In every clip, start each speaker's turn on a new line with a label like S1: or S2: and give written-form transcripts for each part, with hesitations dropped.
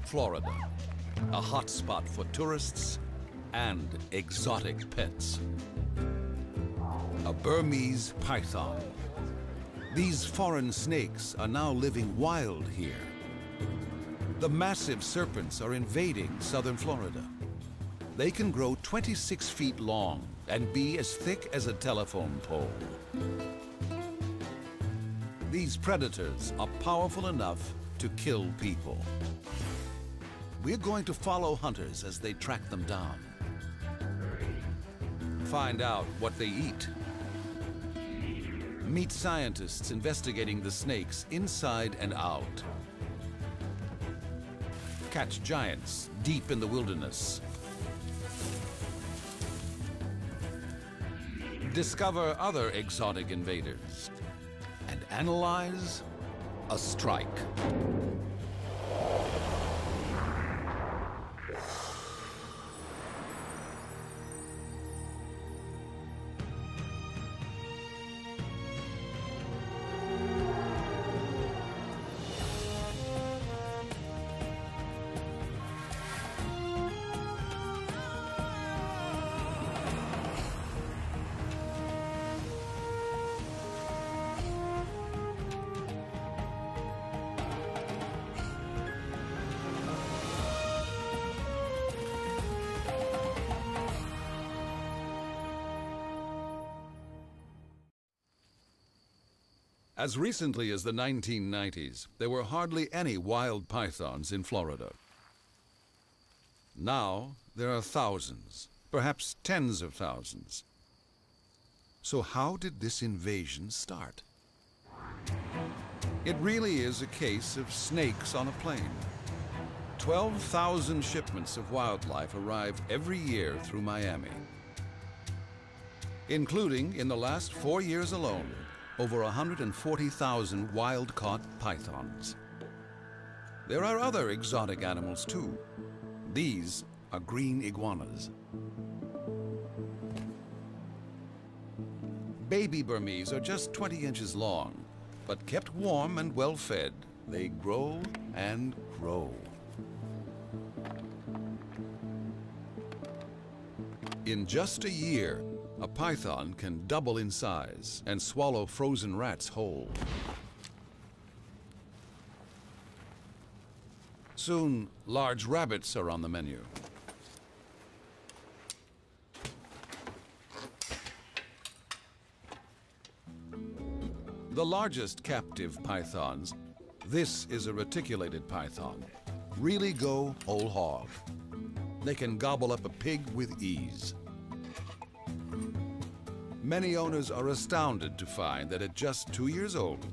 S1: Florida, a hotspot for tourists and exotic pets. A Burmese python. These foreign snakes are now living wild here. The massive serpents are invading southern Florida. They can grow 26 feet long and be as thick as a telephone pole. These predators are powerful enough to kill people. We're going to follow hunters as they track them down. Find out what they eat. Meet scientists investigating the snakes inside and out. Catch giants deep in the wilderness. Discover other exotic invaders. And analyze a strike. As recently as the 1990s, there were hardly any wild pythons in Florida. Now, there are thousands, perhaps tens of thousands. So how did this invasion start? It really is a case of snakes on a plane. 12,000 shipments of wildlife arrive every year through Miami, including, in the last 4 years alone, over 140,000 wild-caught pythons. There are other exotic animals too. These are green iguanas. Baby Burmese are just 20 inches long, but kept warm and well-fed, they grow and grow. In just a year, a python can double in size and swallow frozen rats whole. Soon, large rabbits are on the menu. The largest captive pythons, this is a reticulated python, really go whole hog. They can gobble up a pig with ease. Many owners are astounded to find that at just 2 years old,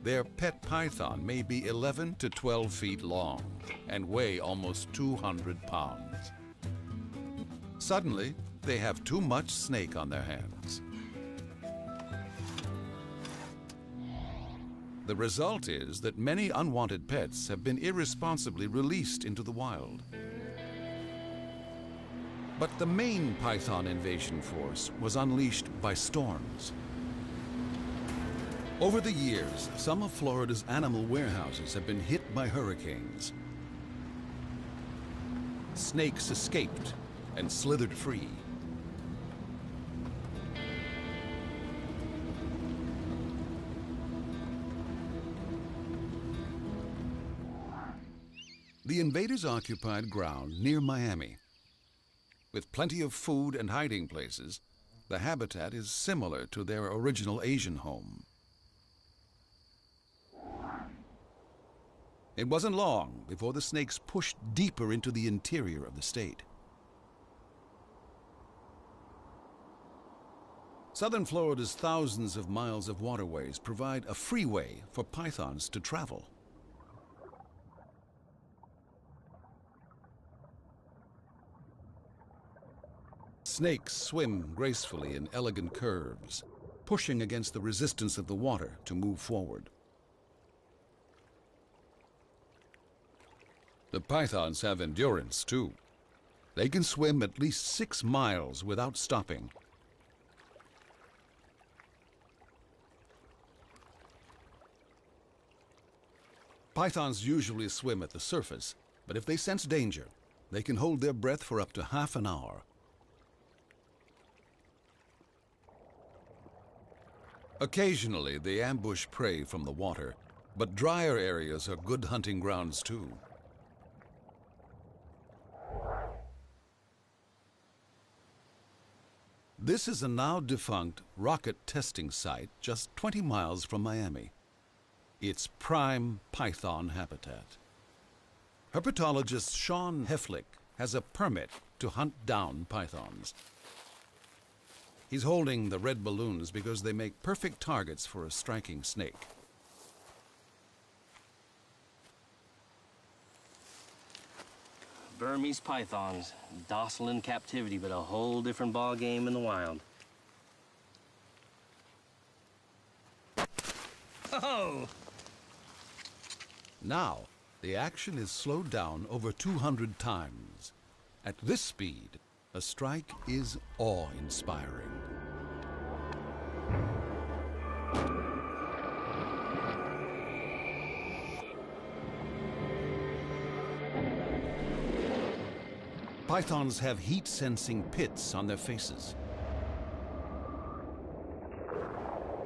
S1: their pet python may be 11 to 12 feet long and weigh almost 200 pounds. Suddenly, they have too much snake on their hands. The result is that many unwanted pets have been irresponsibly released into the wild. But the main python invasion force was unleashed by storms. Over the years, some of Florida's animal warehouses have been hit by hurricanes. Snakes escaped and slithered free. The invaders occupied ground near Miami. With plenty of food and hiding places, the habitat is similar to their original Asian home. It wasn't long before the snakes pushed deeper into the interior of the state. Southern Florida's thousands of miles of waterways provide a freeway for pythons to travel. Snakes swim gracefully in elegant curves, pushing against the resistance of the water to move forward. The pythons have endurance, too. They can swim at least 6 miles without stopping. Pythons usually swim at the surface, but if they sense danger, they can hold their breath for up to half an hour. Occasionally, they ambush prey from the water, but drier areas are good hunting grounds too. This is a now defunct rocket testing site just 20 miles from Miami. It's prime python habitat. Herpetologist Sean Heflick has a permit to hunt down pythons. He's holding the red balloons because they make perfect targets for a striking snake.
S2: Burmese pythons, docile in captivity, but a whole different ball game in the wild. Oh!
S1: Now, the action is slowed down over 200 times. At this speed, a strike is awe-inspiring. Pythons have heat-sensing pits on their faces,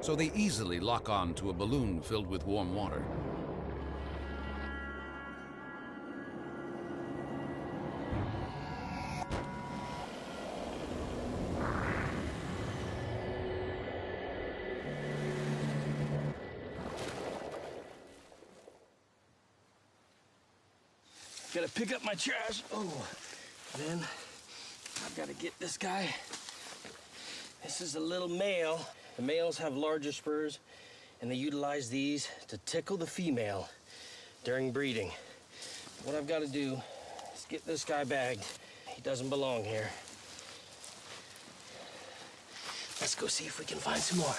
S1: so they easily lock on to a balloon filled with warm water.
S2: Gotta pick up my trash. Oh, then I've got to get this guy. This is a little male. The males have larger spurs, and they utilize these to tickle the female during breeding. What I've got to do is get this guy bagged. He doesn't belong here. Let's go see if we can find some more.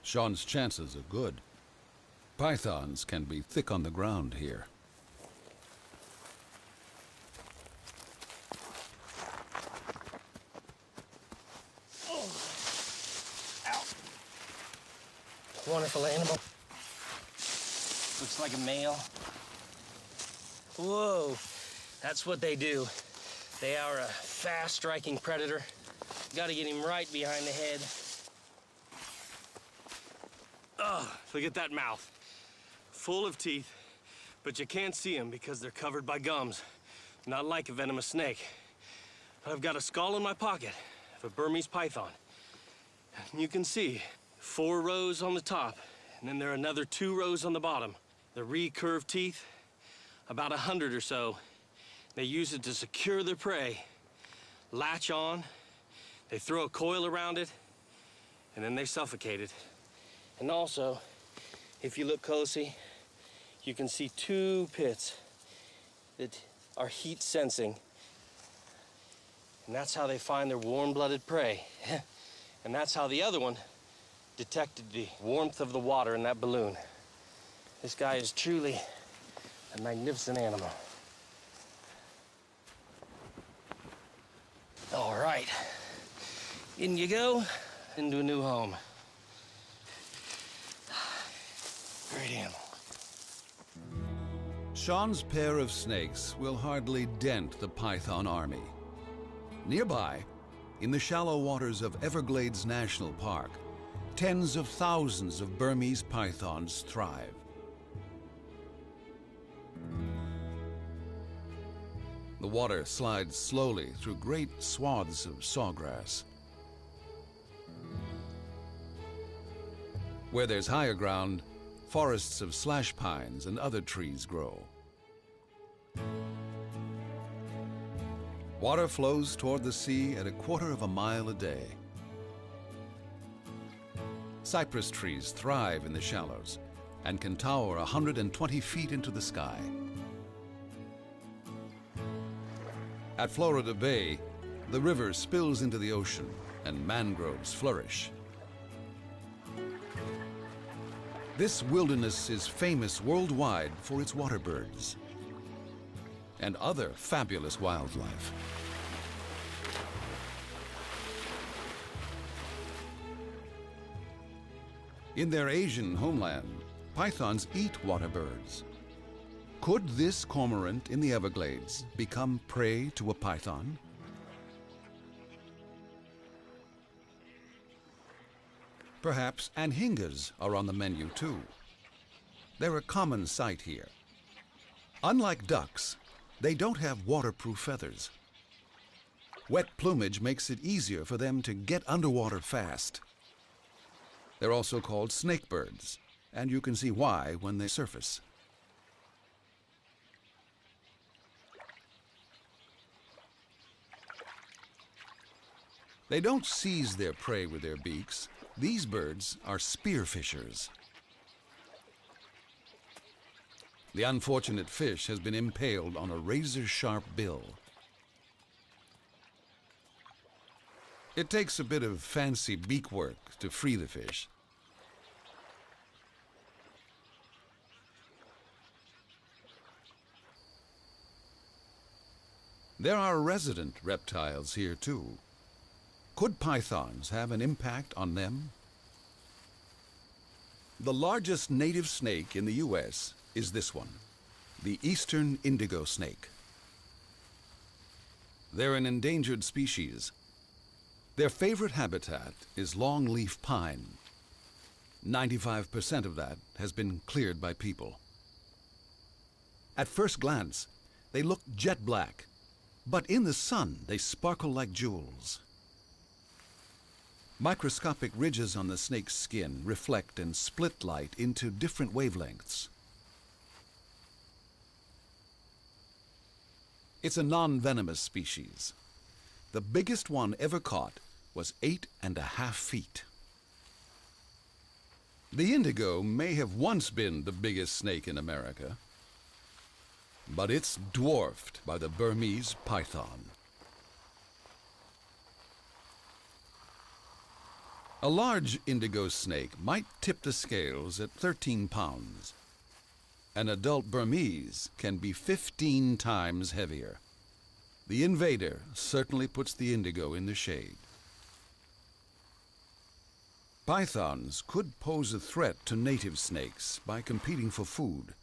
S1: Sean's chances are good. Pythons can be thick on the ground here.
S2: Oh. Ow. Wonderful animal. Looks like a male. Whoa, that's what they do. They are a fast-striking predator. Gotta get him right behind the head. Oh, look at that mouth. Full of teeth, but you can't see them because they're covered by gums. Not like a venomous snake. But I've got a skull in my pocket of a Burmese python. And you can see 4 rows on the top, and then there are another 2 rows on the bottom. The recurved teeth, about 100 or so. They use it to secure their prey, latch on, they throw a coil around it, and then they suffocate it. And also, if you look closely, you can see 2 pits that are heat sensing. And that's how they find their warm-blooded prey. And that's how the other one detected the warmth of the water in that balloon. This guy is truly a magnificent animal. All right, in you go, into a new home. Great animal.
S1: Sean's pair of snakes will hardly dent the python army. Nearby, in the shallow waters of Everglades National Park, tens of thousands of Burmese pythons thrive. The water slides slowly through great swaths of sawgrass. Where there's higher ground, forests of slash pines and other trees grow. Water flows toward the sea at 1/4 mile a day. Cypress trees thrive in the shallows and can tower 120 feet into the sky. At Florida Bay, the river spills into the ocean and mangroves flourish. This wilderness is famous worldwide for its water birds and other fabulous wildlife. In their Asian homeland, pythons eat water birds, Could this cormorant in the Everglades become prey to a python? Perhaps anhingas are on the menu too. They're a common sight here. Unlike ducks, they don't have waterproof feathers. Wet plumage makes it easier for them to get underwater fast. They're also called snakebirds, and you can see why when they surface. They don't seize their prey with their beaks. These birds are spearfishers. The unfortunate fish has been impaled on a razor-sharp bill. It takes a bit of fancy beak work to free the fish. There are resident reptiles here too. Could pythons have an impact on them? The largest native snake in the U.S. is this one, the eastern indigo snake. They're an endangered species. Their favorite habitat is longleaf pine. 95% of that has been cleared by people. At first glance, they look jet black, but in the sun, they sparkle like jewels. Microscopic ridges on the snake's skin reflect and split light into different wavelengths. It's a non-venomous species. The biggest one ever caught was 8.5 feet. The indigo may have once been the biggest snake in America, but it's dwarfed by the Burmese python. A large indigo snake might tip the scales at 13 pounds. An adult Burmese can be 15 times heavier. The invader certainly puts the indigo in the shade. Pythons could pose a threat to native snakes by competing for food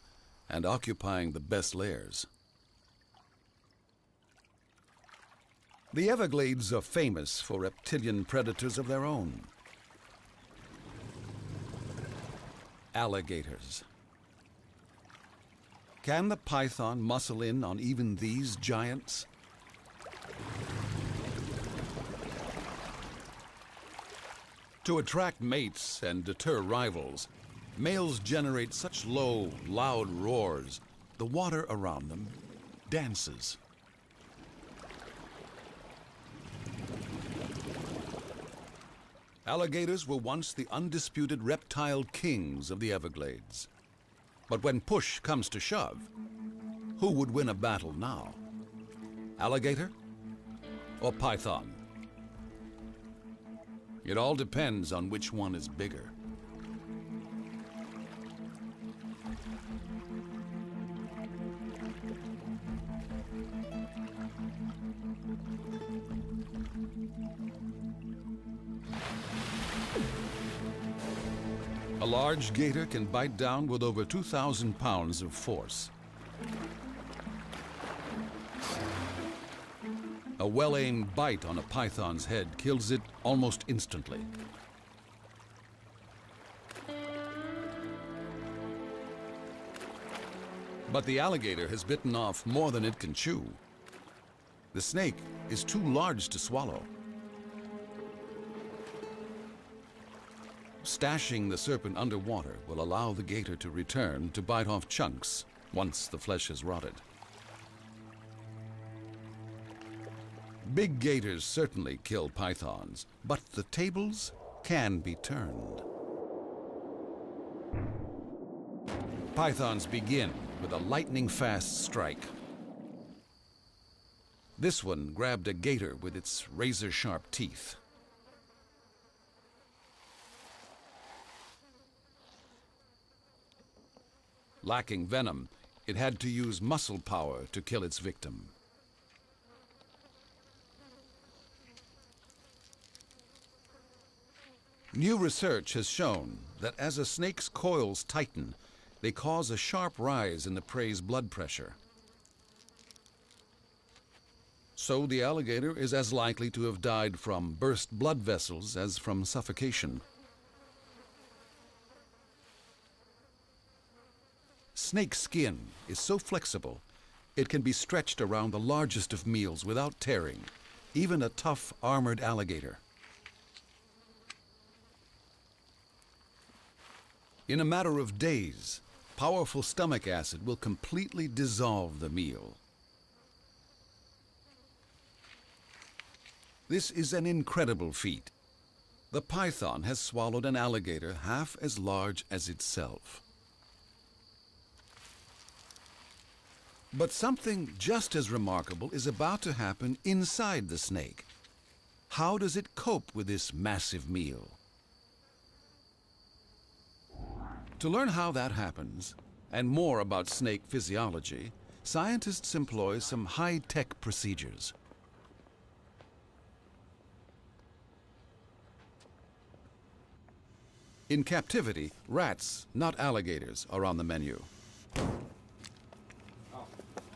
S1: and occupying the best lairs. The Everglades are famous for reptilian predators of their own. Alligators. Can the python muscle in on even these giants? To attract mates and deter rivals, males generate such low, loud roars, the water around them dances. Alligators were once the undisputed reptile kings of the Everglades. But when push comes to shove, who would win a battle now? Alligator or python? It all depends on which one is bigger. A large gator can bite down with over 2,000 pounds of force. A well-aimed bite on a python's head kills it almost instantly. But the alligator has bitten off more than it can chew. The snake is too large to swallow. Stashing the serpent underwater will allow the gator to return to bite off chunks once the flesh has rotted. Big gators certainly kill pythons, but the tables can be turned. Pythons begin with a lightning-fast strike. This one grabbed a gator with its razor-sharp teeth. Lacking venom, it had to use muscle power to kill its victim. New research has shown that as a snake's coils tighten, They cause a sharp rise in the prey's blood pressure. So the alligator is as likely to have died from burst blood vessels as from suffocation. Snake skin is so flexible, it can be stretched around the largest of meals without tearing, even a tough, armored alligator. In a matter of days, powerful stomach acid will completely dissolve the meal. This is an incredible feat. The python has swallowed an alligator half as large as itself. But something just as remarkable is about to happen inside the snake. How does it cope with this massive meal? To learn how that happens, and more about snake physiology, scientists employ some high-tech procedures. In captivity, rats, not alligators, are on the menu.
S3: Oh,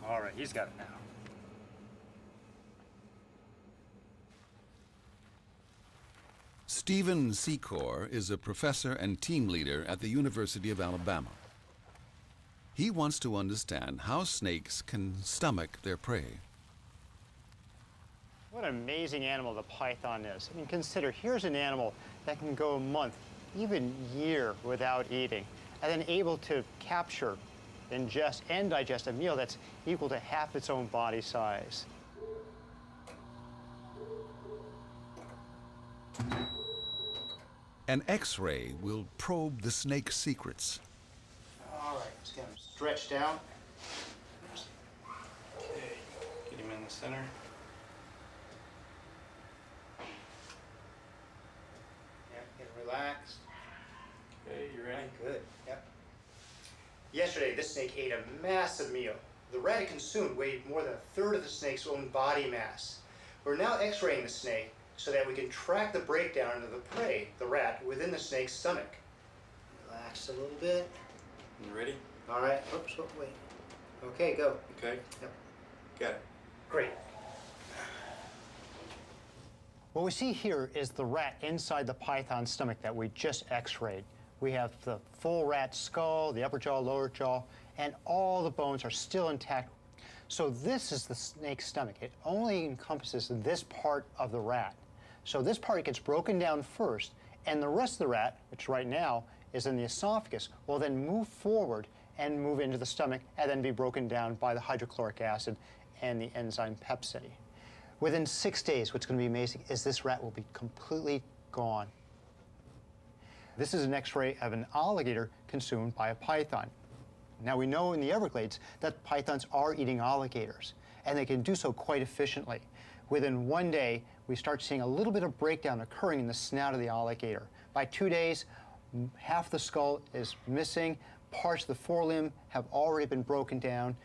S3: all right, he's got it now.
S1: Stephen Secor is a professor and team leader at the University of Alabama. He wants to understand how snakes can stomach their prey.
S3: What an amazing animal the python is. I mean, consider, here's an animal that can go a month, even year without eating, and then able to capture, ingest, and digest a meal that's equal to half its own body size.
S1: An X-ray will probe the snake's secrets.
S3: All right, just get him stretched out. Okay, get him in the center. Yep, get relaxed. Okay, you ready? Good, yep. Yesterday, this snake ate a massive meal. The rat it consumed weighed more than a third of the snake's own body mass. We're now x-raying the snake so that we can track the breakdown of the prey, the rat, within the snake's stomach. Relax a little bit.
S4: You ready?
S3: All right, oops, oh, wait. Okay, go.
S4: Okay.
S3: Yep.
S4: Got it.
S3: Great. What we see here is the rat inside the python's stomach that we just x-rayed. We have the full rat skull, the upper jaw, lower jaw, and all the bones are still intact. So this is the snake's stomach. It only encompasses this part of the rat. So this part gets broken down first, and the rest of the rat, which right now is in the esophagus, will then move forward and move into the stomach and then be broken down by the hydrochloric acid and the enzyme pepsin. Within 6 days, what's going to be amazing is this rat will be completely gone. This is an X-ray of an alligator consumed by a python. Now we know in the Everglades that pythons are eating alligators, and they can do so quite efficiently. Within 1 day, we start seeing a little bit of breakdown occurring in the snout of the alligator. By 2 days, half the skull is missing, parts of the forelimb have already been broken down.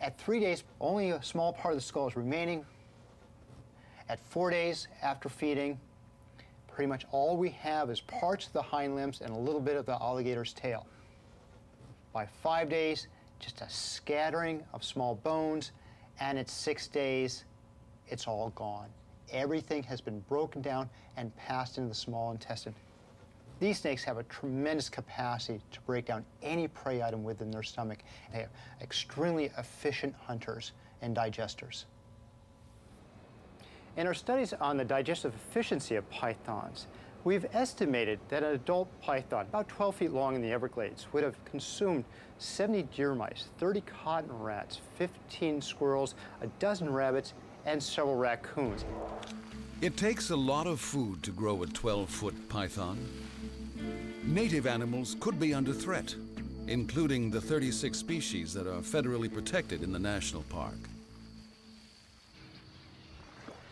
S3: At 3 days, only a small part of the skull is remaining. At 4 days after feeding, pretty much all we have is parts of the hind limbs and a little bit of the alligator's tail. By 5 days, just a scattering of small bones, and at 6 days, it's all gone. Everything has been broken down and passed into the small intestine. These snakes have a tremendous capacity to break down any prey item within their stomach. They are extremely efficient hunters and digesters. In our studies on the digestive efficiency of pythons, we've estimated that an adult python, about 12 feet long in the Everglades, would have consumed 70 deer mice, 30 cotton rats, 15 squirrels, a dozen rabbits, and several raccoons.
S1: It takes a lot of food to grow a 12-foot python. Native animals could be under threat, including the 36 species that are federally protected in the national park.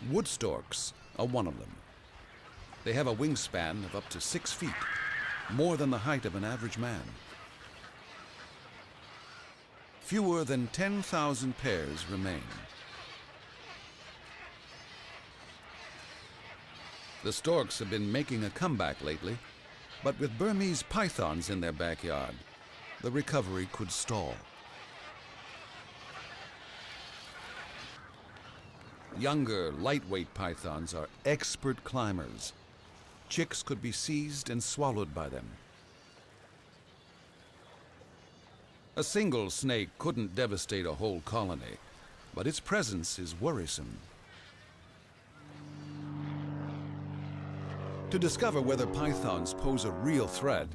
S1: Wood storks are one of them. They have a wingspan of up to 6 feet, more than the height of an average man. Fewer than 10,000 pairs remain. The storks have been making a comeback lately, but with Burmese pythons in their backyard, the recovery could stall. Younger, lightweight pythons are expert climbers. Chicks could be seized and swallowed by them. A single snake couldn't devastate a whole colony, but its presence is worrisome. To discover whether pythons pose a real threat,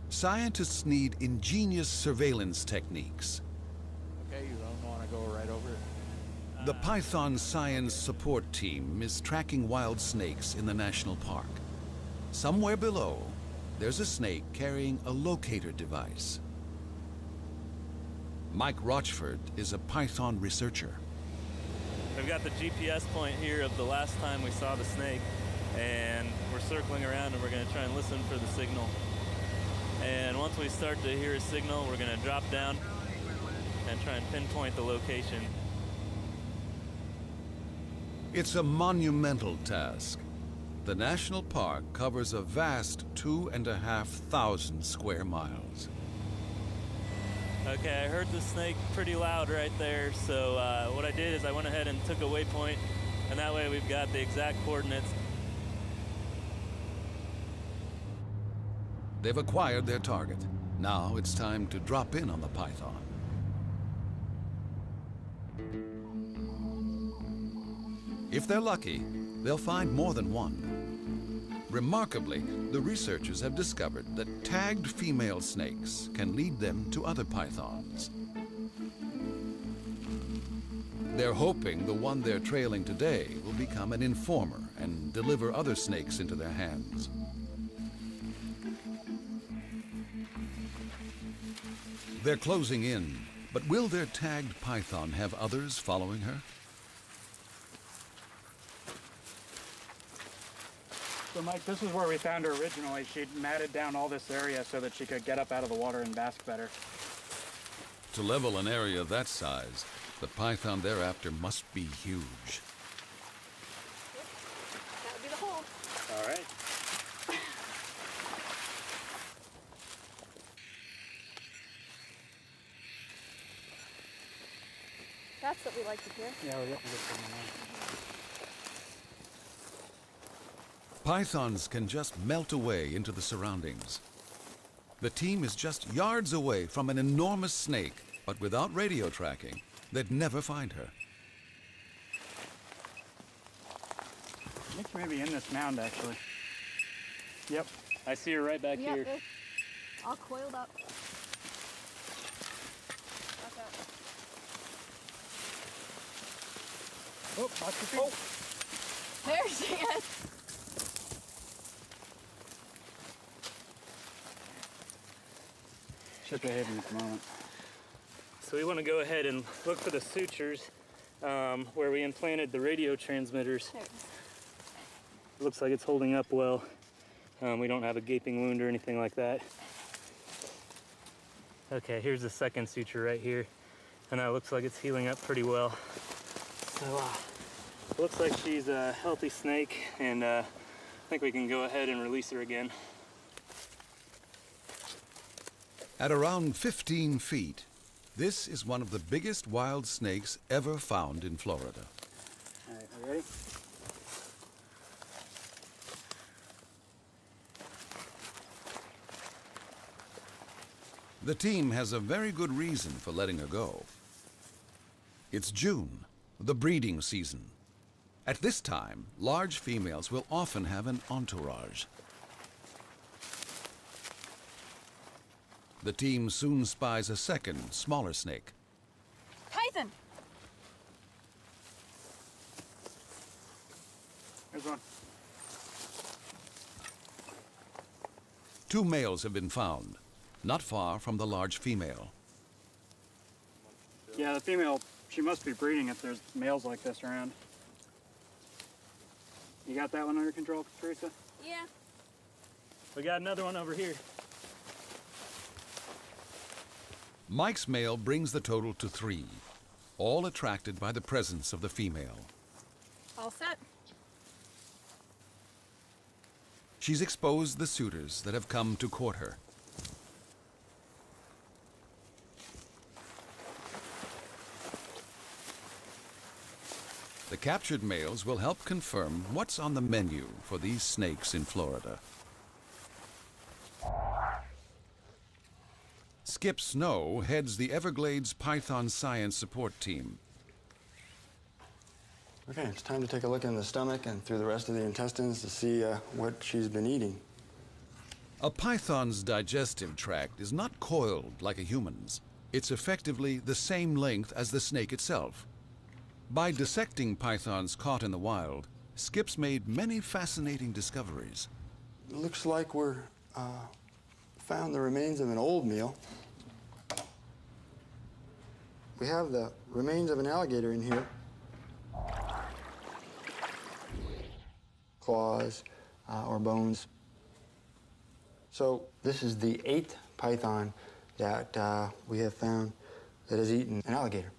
S1: scientists need ingenious surveillance techniques.
S5: Okay, you don't want to go right over it.
S1: The Python Science Support Team is tracking wild snakes in the national park. Somewhere below, there's a snake carrying a locator device. Mike Rochford is a python researcher.
S6: We've got the GPS point here of the last time we saw the snake, and we're circling around and we're going to try and listen for the signal. And once we start to hear a signal, we're going to drop down and try and pinpoint the location.
S1: It's a monumental task. The national park covers a vast 2,500 square miles.
S6: Okay, I heard the snake pretty loud right there, so what I did is I went ahead and took a waypoint, and that way we've got the exact coordinates.
S1: They've acquired their target. Now it's time to drop in on the python. If they're lucky, they'll find more than one. Remarkably, the researchers have discovered that tagged female snakes can lead them to other pythons. They're hoping the one they're trailing today will become an informer and deliver other snakes into their hands. They're closing in, but will their tagged python have others following her?
S7: So Mike, this is where we found her originally. She'd matted down all this area so that she could get up out of the water and bask better.
S1: To level an area that size, the python thereafter must be huge.
S8: That would be the hole.
S7: All right.
S8: That's what we like to hear.
S7: Yeah, we're getting good from the
S1: Pythons can just melt away into the surroundings. The team is just yards away from an enormous snake, but without radio tracking, they'd never find her.
S7: I think she may be in this mound, actually. Yep.
S6: I see her right back
S8: Yeah,
S6: here.
S8: they're all coiled up. Watch out.
S7: Oh, watch your feet.
S8: There she is.
S7: She's behaving at the moment.
S6: So we want to go ahead and look for the sutures where we implanted the radio transmitters.
S8: There it is.
S6: It looks like it's holding up well. We don't have a gaping wound or anything like that. Okay, here's the second suture right here, and that looks like it's healing up pretty well. So it looks like she's a healthy snake, and I think we can go ahead and release her again.
S1: At around 15 feet, this is one of the biggest wild snakes ever found in Florida.
S7: All right, you ready?
S1: The team has a very good reason for letting her go. It's June, the breeding season. At this time, large females will often have an entourage. The team soon spies a second, smaller snake.
S8: Python!
S7: There's one.
S1: Two males have been found, not far from the large female.
S7: Yeah, the female, she must be breeding if there's males like this around. You got that one under control, Teresa?
S8: Yeah.
S6: We got another one over here.
S1: Mike's male brings the total to 3, all attracted by the presence of the female.
S8: All set.
S1: She's exposed the suitors that have come to court her. captured males will help confirm what's on the menu for these snakes in Florida. Skip Snow heads the Everglades Python Science Support Team.
S9: Okay, it's time to take a look in the stomach and through the rest of the intestines to see what she's been eating.
S1: A python's digestive tract is not coiled like a human's. It's effectively the same length as the snake itself. By dissecting pythons caught in the wild, Skip's made many fascinating discoveries.
S9: It looks like we're found the remains of an old meal. We have the remains of an alligator in here. Claws or bones. So this is the 8th python that we have found that has eaten an alligator.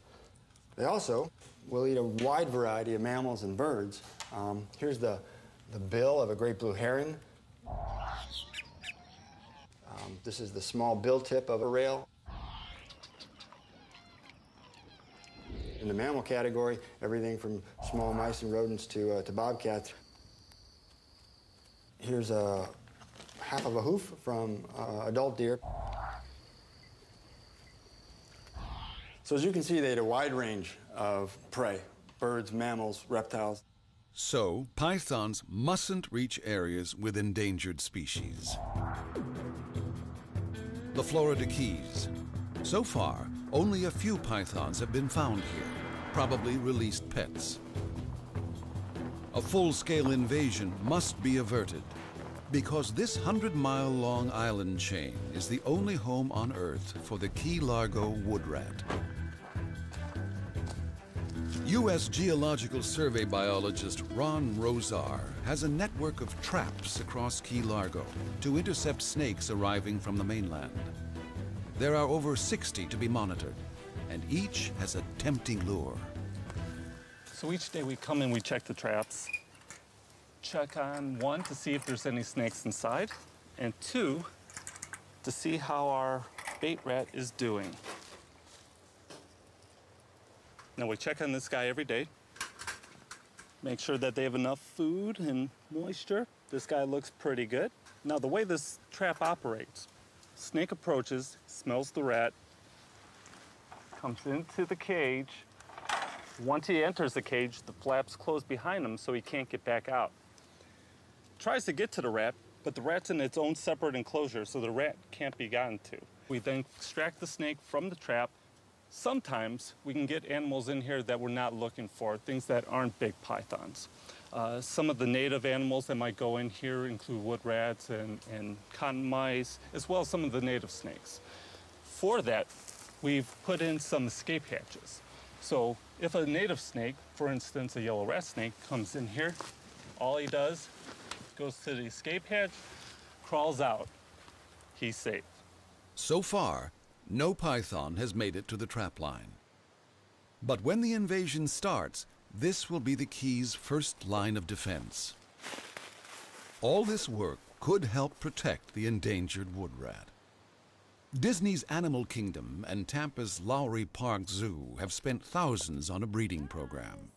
S9: They also will eat a wide variety of mammals and birds. Here's the bill of a great blue heron. This is the small bill tip of a rail. In the mammal category, everything from small mice and rodents to bobcats. Here's half of a hoof from adult deer. So as you can see, they had a wide range of prey, birds, mammals, reptiles.
S1: So, pythons mustn't reach areas with endangered species. The Florida Keys. So far, only a few pythons have been found here, probably released pets. A full-scale invasion must be averted because this 100-mile-long island chain is the only home on Earth for the Key Largo wood rat. U.S. Geological Survey biologist Ron Rosar has a network of traps across Key Largo to intercept snakes arriving from the mainland. There are over 60 to be monitored, and each has a tempting lure.
S6: So each day we come and we check the traps. Check on 1 to see if there's any snakes inside, and 2 to see how our bait rat is doing. Now we check on this guy every day. Make sure that they have enough food and moisture. This guy looks pretty good. Now the way this trap operates, snake approaches, smells the rat, comes into the cage. Once he enters the cage, the flaps close behind him so he can't get back out. Tries to get to the rat, but the rat's in its own separate enclosure, so the rat can't be gotten to. We then extract the snake from the trap. Sometimes we can get animals in here that we're not looking for, things that aren't big pythons. Some of the native animals that might go in here include wood rats and cotton mice, as well as some of the native snakes. For that, we've put in some escape hatches. So if a native snake, for instance a yellow rat snake, comes in here, all he does, goes to the escape hatch, crawls out. He's safe.
S1: So far, no python has made it to the trap line. But when the invasion starts, this will be the Key's first line of defense. All this work could help protect the endangered wood rat. Disney's Animal Kingdom and Tampa's Lowry Park Zoo have spent thousands on a breeding program.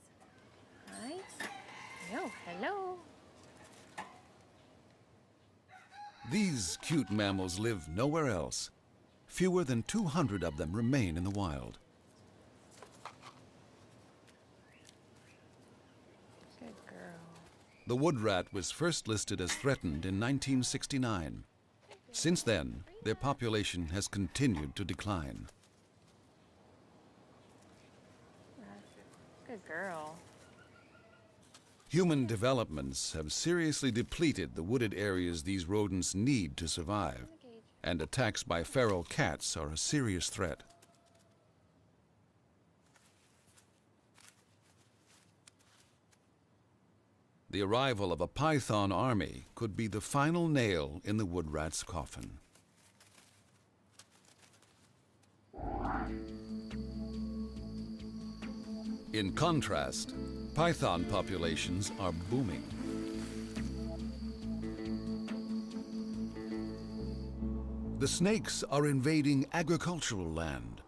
S8: Hi. Hello, hello.
S1: These cute mammals live nowhere else. Fewer than 200 of them remain in the wild.
S8: Good girl.
S1: The wood rat was first listed as threatened in 1969. Since then, their population has continued to decline.
S8: Good girl.
S1: Human developments have seriously depleted the wooded areas these rodents need to survive, and attacks by feral cats are a serious threat. The arrival of a python army could be the final nail in the wood rat's coffin. In contrast, python populations are booming. The snakes are invading agricultural land.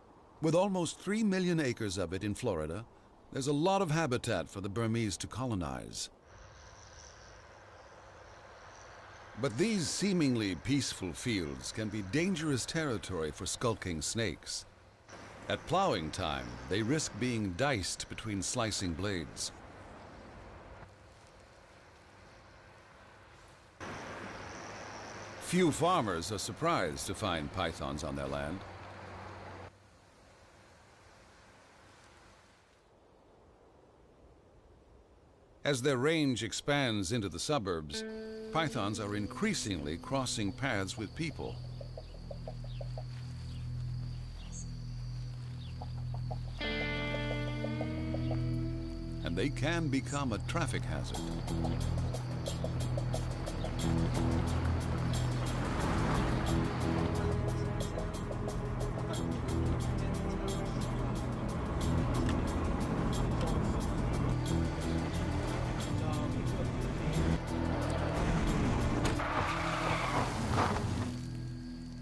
S1: With almost 3 million acres of it in Florida, There's a lot of habitat for the Burmese to colonize. But these seemingly peaceful fields can be dangerous territory for skulking snakes. At plowing time, they risk being diced between slicing blades. Few farmers are surprised to find pythons on their land. As their range expands into the suburbs, pythons are increasingly crossing paths with people. And they can become a traffic hazard.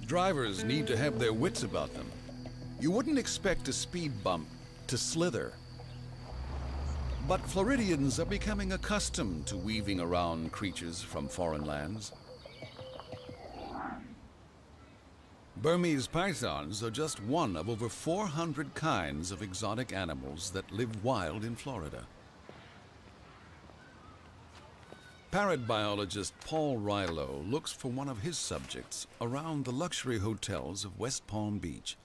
S1: Drivers need to have their wits about them. You wouldn't expect a speed bump to slither. But Floridians are becoming accustomed to weaving around creatures from foreign lands. Burmese pythons are just one of over 400 kinds of exotic animals that live wild in Florida. Parrot biologist Paul Rilo looks for one of his subjects around the luxury hotels of West Palm Beach.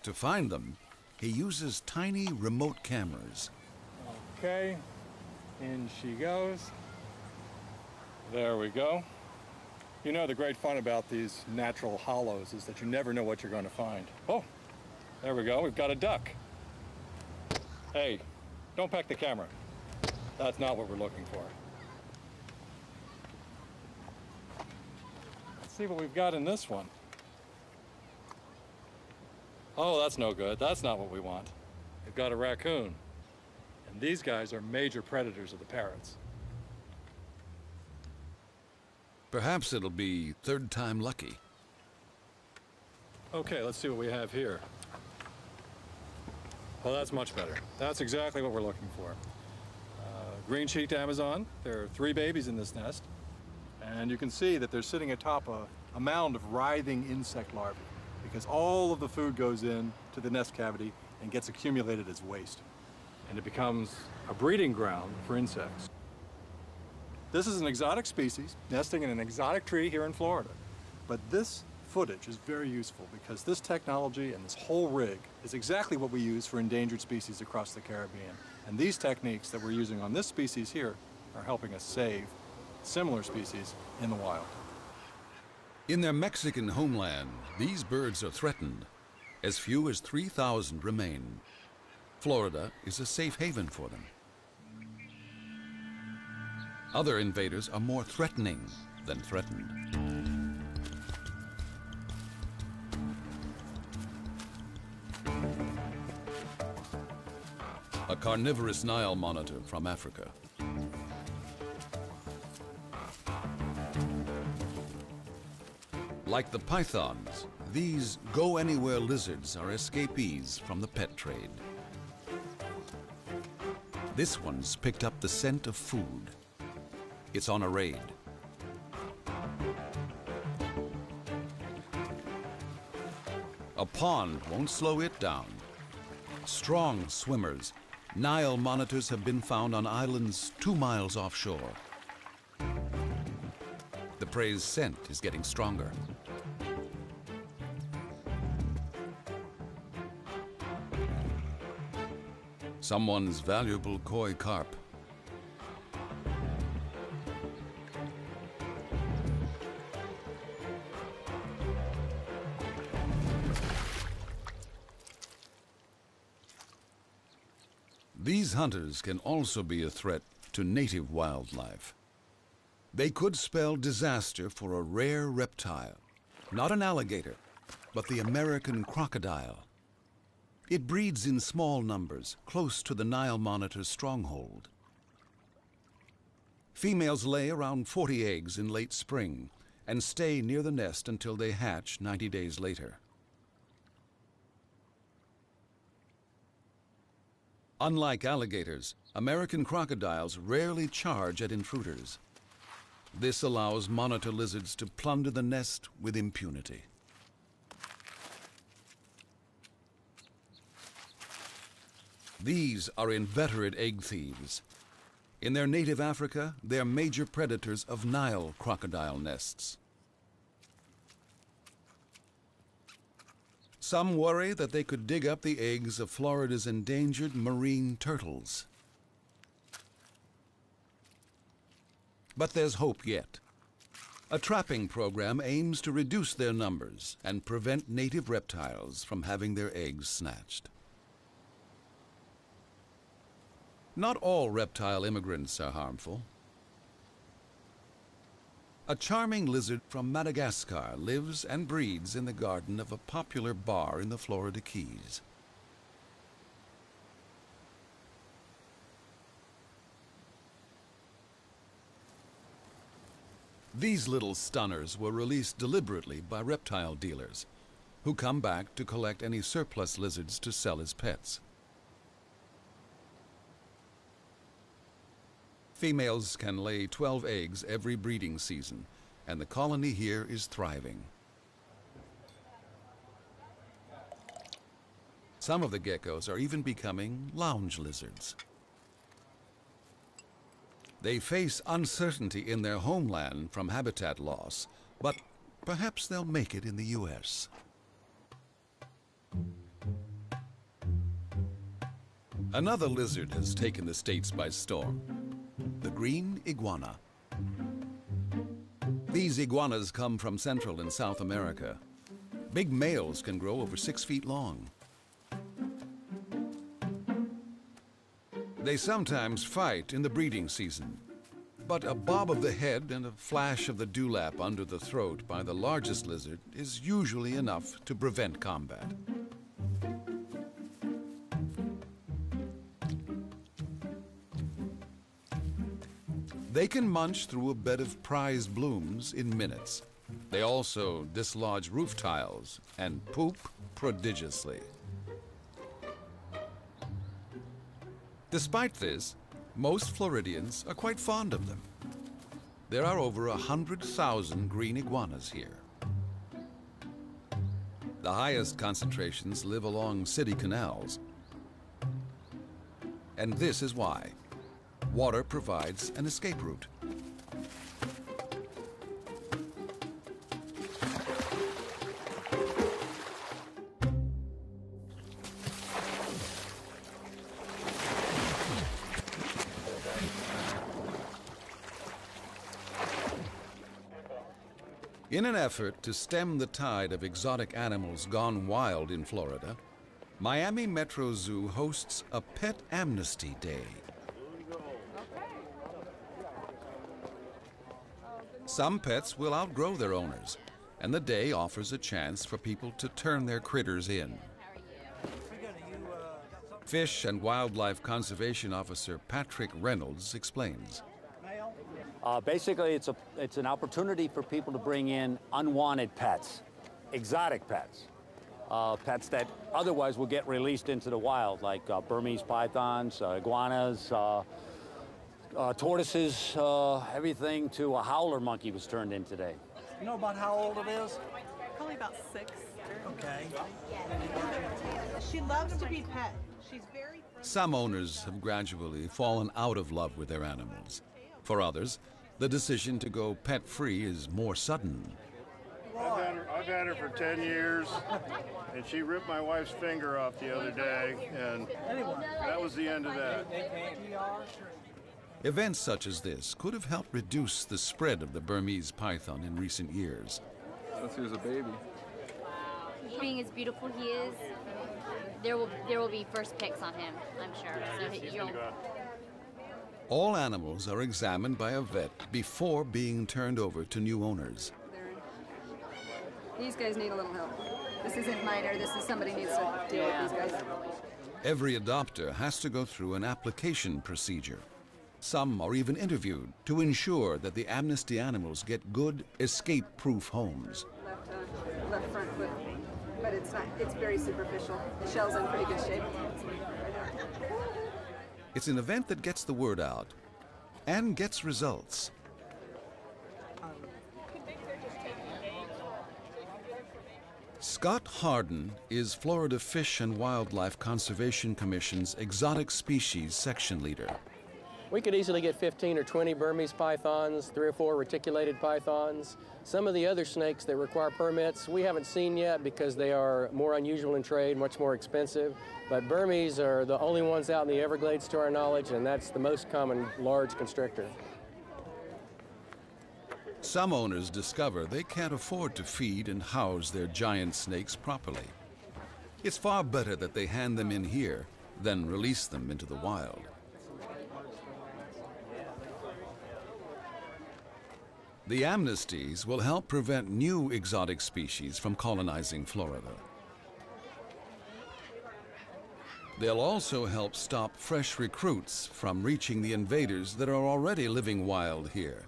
S1: To find them, he uses tiny remote cameras.
S10: Okay, in she goes. There we go. You know, the great fun about these natural hollows is that you never know what you're going to find. Oh, there we go, we've got a duck. Hey, don't peck the camera. That's not what we're looking for. Let's see what we've got in this one. Oh, that's no good. That's not what we want. We've got a raccoon. And these guys are major predators of the parrots.
S1: Perhaps it'll be third time lucky.
S10: Okay, let's see what we have here. Well, that's much better. That's exactly what we're looking for. Green-cheeked Amazon. There are 3 babies in this nest. And you can see that they're sitting atop a mound of writhing insect larvae because all of the food goes in to the nest cavity and gets accumulated as waste. And it becomes a breeding ground for insects. This is an exotic species nesting in an exotic tree here in Florida. But this footage is very useful because this technology and this whole rig is exactly what we use for endangered species across the Caribbean. And these techniques that we're using on this species here are helping us save similar species in the wild.
S1: In their Mexican homeland, these birds are threatened. As few as 3,000 remain. Florida is a safe haven for them. Other invaders are more threatening than threatened. A carnivorous Nile monitor from Africa. Like the pythons, these go-anywhere lizards are escapees from the pet trade. This one's picked up the scent of food. It's on a raid. A pond won't slow it down. Strong swimmers, Nile monitors have been found on islands 2 miles offshore. The prey's scent is getting stronger. Someone's valuable koi carp. These hunters can also be a threat to native wildlife. They could spell disaster for a rare reptile, not an alligator, but the American crocodile. It breeds in small numbers, close to the Nile monitor's stronghold. Females lay around 40 eggs in late spring and stay near the nest until they hatch 90 days later. Unlike alligators, American crocodiles rarely charge at intruders. This allows monitor lizards to plunder the nest with impunity. These are inveterate egg thieves. In their native Africa, they're major predators of Nile crocodile nests. Some worry that they could dig up the eggs of Florida's endangered marine turtles. But there's hope yet. A trapping program aims to reduce their numbers and prevent native reptiles from having their eggs snatched. Not all reptile immigrants are harmful. A charming lizard from Madagascar lives and breeds in the garden of a popular bar in the Florida Keys. These little stunners were released deliberately by reptile dealers, who come back to collect any surplus lizards to sell as pets. Females can lay 12 eggs every breeding season, and the colony here is thriving. Some of the geckos are even becoming lounge lizards. They face uncertainty in their homeland from habitat loss, but perhaps they'll make it in the U.S. Another lizard has taken the States by storm. The green iguana. These iguanas come from Central and South America. Big males can grow over 6 feet long. They sometimes fight in the breeding season, but a bob of the head and a flash of the dewlap under the throat by the largest lizard is usually enough to prevent combat. They can munch through a bed of prize blooms in minutes. They also dislodge roof tiles and poop prodigiously. Despite this, most Floridians are quite fond of them. There are over 100,000 green iguanas here. The highest concentrations live along city canals. And this is why. Water provides an escape route. In an effort to stem the tide of exotic animals gone wild in Florida, Miami Metro Zoo hosts a Pet Amnesty Day. Some pets will outgrow their owners, and the day offers a chance for people to turn their critters in. Fish and Wildlife Conservation Officer Patrick Reynolds explains.
S11: Basically, it's an opportunity for people to bring in unwanted pets, exotic pets, pets that otherwise will get released into the wild, like Burmese pythons, iguanas, tortoises, everything to a howler monkey was turned in today.
S12: You know about how old it is?
S13: Probably about 6.
S12: Okay.
S13: She loves to be pet. She's very...
S1: Some owners have gradually fallen out of love with their animals. For others, the decision to go pet-free is more sudden.
S14: I've had her for 10 years, and she ripped my wife's finger off the other day, and that was the end of that.
S1: Events such as this could have helped reduce the spread of the Burmese python in recent years.
S10: Since he was a baby.
S15: Being as beautiful he is, there will be first picks on him, I'm sure. So
S1: All animals are examined by a vet before being turned over to new owners.
S16: These guys need a little help. This isn't minor, this is somebody needs to deal with these guys.
S1: Every adopter has to go through an application procedure. Some are even interviewed to ensure that the amnesty animals get good, escape-proof homes.
S16: Left front foot, but it's very superficial. The shell's in pretty good shape.
S1: It's an event that gets the word out and gets results. Scott Harden is Florida Fish and Wildlife Conservation Commission's Exotic Species Section Leader.
S17: We could easily get 15 or 20 Burmese pythons, 3 or 4 reticulated pythons. Some of the other snakes that require permits we haven't seen yet because they are more unusual in trade, much more expensive. But Burmese are the only ones out in the Everglades to our knowledge, and that's the most common large constrictor.
S1: Some owners discover they can't afford to feed and house their giant snakes properly. It's far better that they hand them in here than release them into the wild. The amnesties will help prevent new exotic species from colonizing Florida. They'll also help stop fresh recruits from reaching the invaders that are already living wild here,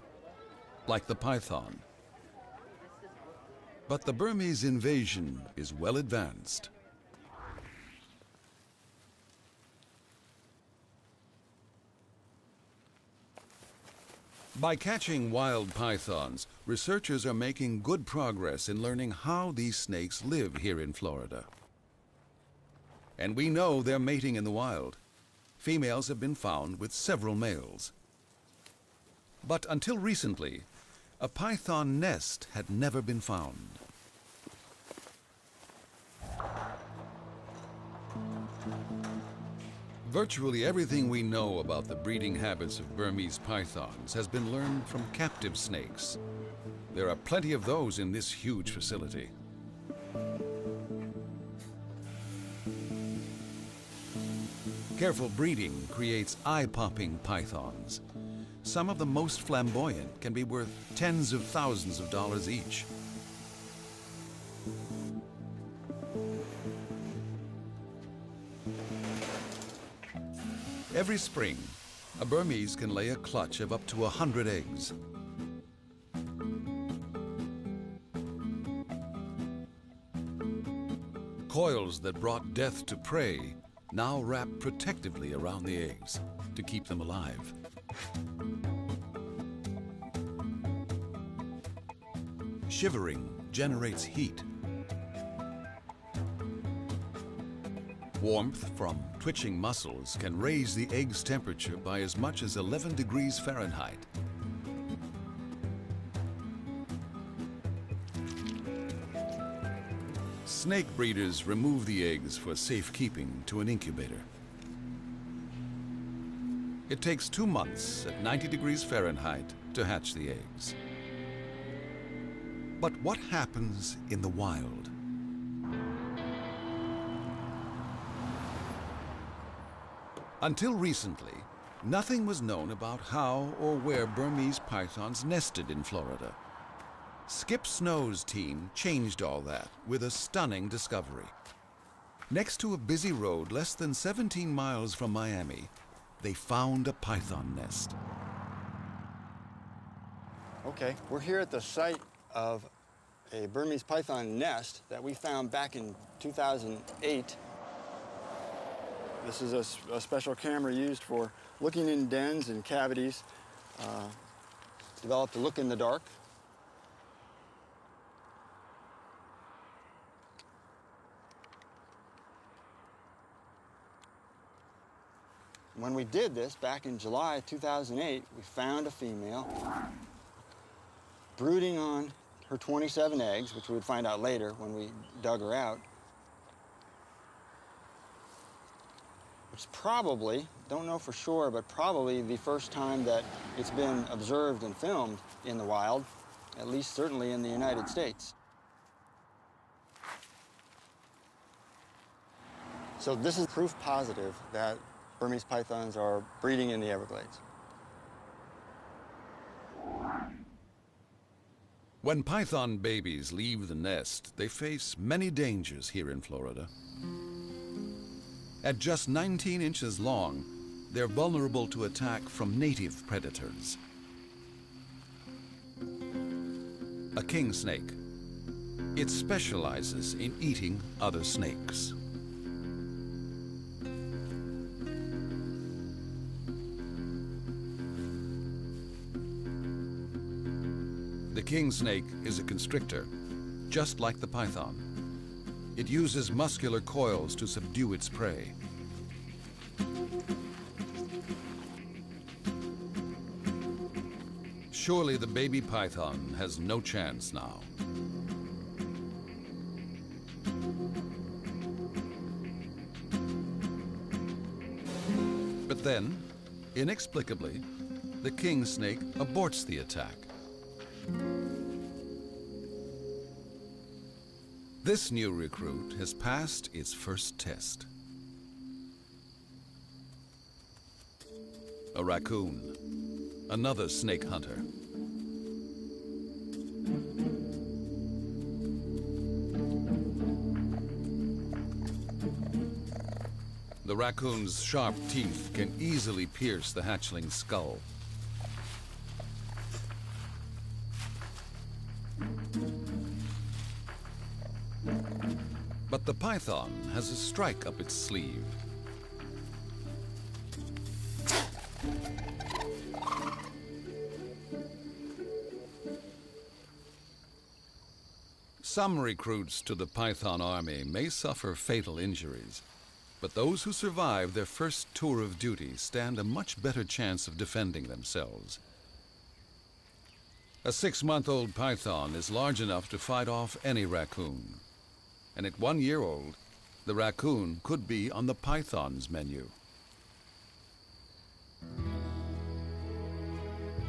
S1: like the python. But the Burmese invasion is well advanced. By catching wild pythons, researchers are making good progress in learning how these snakes live here in Florida. And we know they're mating in the wild. Females have been found with several males. But until recently, a python nest had never been found. Virtually everything we know about the breeding habits of Burmese pythons has been learned from captive snakes. There are plenty of those in this huge facility. Careful breeding creates eye-popping pythons. Some of the most flamboyant can be worth tens of thousands of dollars each. Every spring, a Burmese can lay a clutch of up to 100 eggs. Coils that brought death to prey now wrap protectively around the eggs to keep them alive. Shivering generates heat. Warmth from twitching muscles can raise the egg's temperature by as much as 11 degrees Fahrenheit. Snake breeders remove the eggs for safekeeping to an incubator. It takes 2 months at 90 degrees Fahrenheit to hatch the eggs. But what happens in the wild? Until recently, nothing was known about how or where Burmese pythons nested in Florida. Skip Snow's team changed all that with a stunning discovery. Next to a busy road less than 17 miles from Miami, they found a python nest.
S9: Okay, we're here at the site of a Burmese python nest that we found back in 2008. This is a special camera used for looking in dens and cavities, developed to look in the dark. When we did this back in July 2008, we found a female brooding on her 27 eggs, which we would find out later when we dug her out. It's probably, don't know for sure, but probably the first time that it's been observed and filmed in the wild, at least certainly in the United States. So this is proof positive that Burmese pythons are breeding in the Everglades.
S1: When python babies leave the nest, they face many dangers here in Florida. At just 19 inches long, they're vulnerable to attack from native predators. A king snake. It specializes in eating other snakes. The king snake is a constrictor, just like the python. It uses muscular coils to subdue its prey. Surely the baby python has no chance now. But then, inexplicably, the king snake aborts the attack. This new recruit has passed its first test. A raccoon, another snake hunter. The raccoon's sharp teeth can easily pierce the hatchling's skull. But the python has a strike up its sleeve. Some recruits to the python army may suffer fatal injuries, but those who survive their first tour of duty stand a much better chance of defending themselves. A 6-month-old python is large enough to fight off any raccoon. And at 1 year old, the raccoon could be on the python's menu.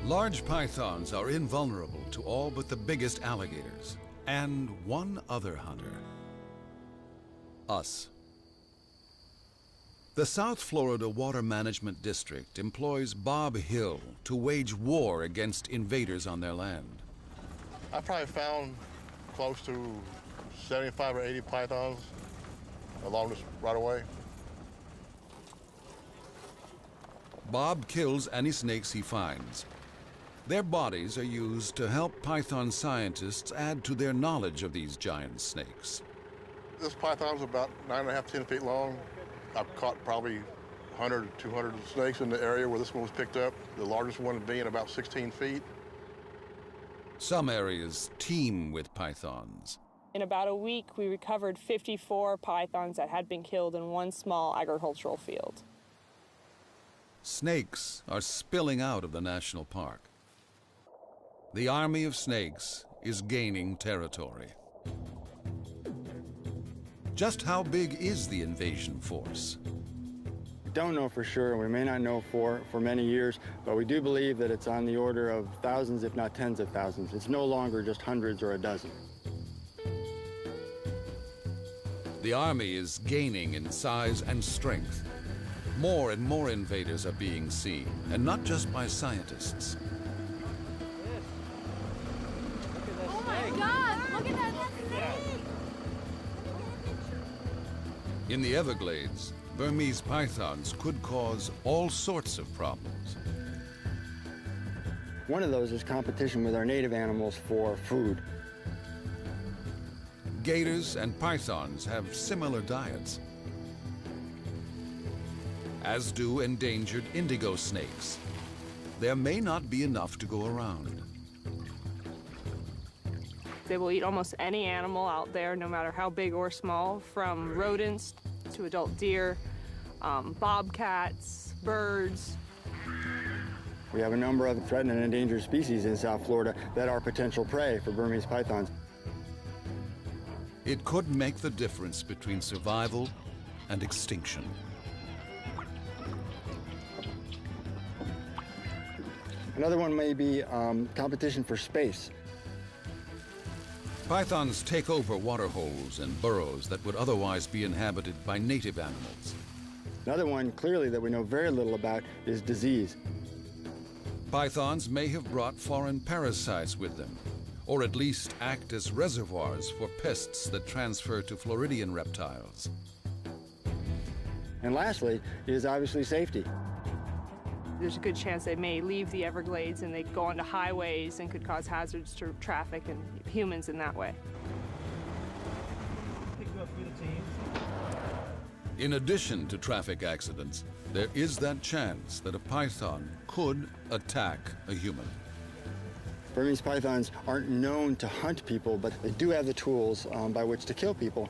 S1: Large pythons are invulnerable to all but the biggest alligators, and one other hunter: us. The South Florida Water Management District employs Bob Hill to wage war against invaders on their land.
S18: I probably found close to 75 or 80 pythons along this right away.
S1: Bob kills any snakes he finds. Their bodies are used to help python scientists add to their knowledge of these giant snakes.
S18: This python's about 9.5, 10 feet long. I've caught probably 100 to 200 snakes in the area where this one was picked up, the largest one being about 16 feet.
S1: Some areas teem with pythons.
S19: In about a week, we recovered 54 pythons that had been killed in one small agricultural field.
S1: Snakes are spilling out of the national park. The army of snakes is gaining territory. Just how big is the invasion force?
S9: We don't know for sure, and we may not know for many years, but we do believe that it's on the order of thousands, if not tens of thousands. It's no longer just hundreds or a dozen.
S1: The army is gaining in size and strength. More and more invaders are being seen, and not just by scientists.
S15: Oh my God! Look at that snake!
S1: In the Everglades, Burmese pythons could cause all sorts of problems.
S9: One of those is competition with our native animals for food.
S1: Gators and pythons have similar diets, as do endangered indigo snakes. There may not be enough to go around.
S19: They will eat almost any animal out there, no matter how big or small, from rodents to adult deer, bobcats, birds.
S9: We have a number of threatened and endangered species in South Florida that are potential prey for Burmese pythons.
S1: It could make the difference between survival and extinction.
S9: Another one may be competition for space.
S1: Pythons take over water holes and burrows that would otherwise be inhabited by native animals.
S9: Another one, clearly, that we know very little about is disease.
S1: Pythons may have brought foreign parasites with them, or at least act as reservoirs for pests that transfer to Floridian reptiles.
S9: And lastly is obviously safety.
S19: There's a good chance they may leave the Everglades and they go onto highways and could cause hazards to traffic and humans in that way.
S1: In addition to traffic accidents, there is that chance that a python could attack a human.
S9: Burmese pythons aren't known to hunt people, but they do have the tools by which to kill people.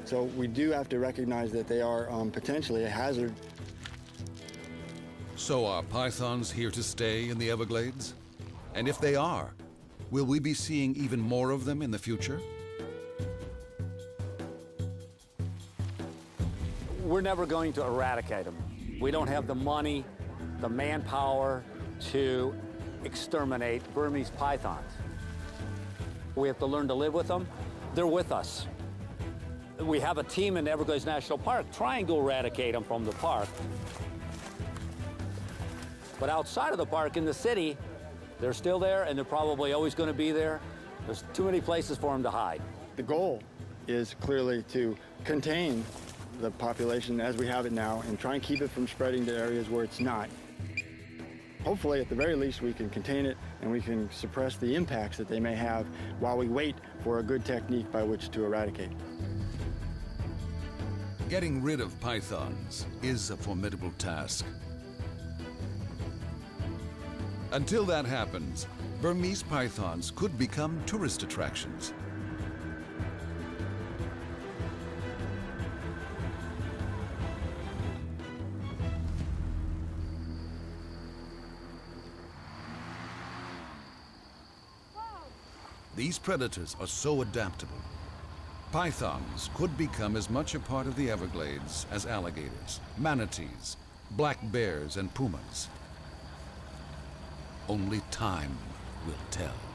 S9: So we do have to recognize that they are potentially a hazard.
S1: So are pythons here to stay in the Everglades? And if they are, will we be seeing even more of them in the future?
S11: We're never going to eradicate them. We don't have the money, the manpower to exterminate Burmese pythons. We have to learn to live with them. They're with us. We have a team in the Everglades National Park trying to eradicate them from the park. But outside of the park, in the city, they're still there, and they're probably always going to be there. There's too many places for them to hide.
S9: The goal is clearly to contain the population as we have it now and try and keep it from spreading to areas where it's not. Hopefully, at the very least, we can contain it and we can suppress the impacts that they may have while we wait for a good technique by which to eradicate.
S1: Getting rid of pythons is a formidable task. Until that happens, Burmese pythons could become tourist attractions. These predators are so adaptable. Pythons could become as much a part of the Everglades as alligators, manatees, black bears, and pumas. Only time will tell.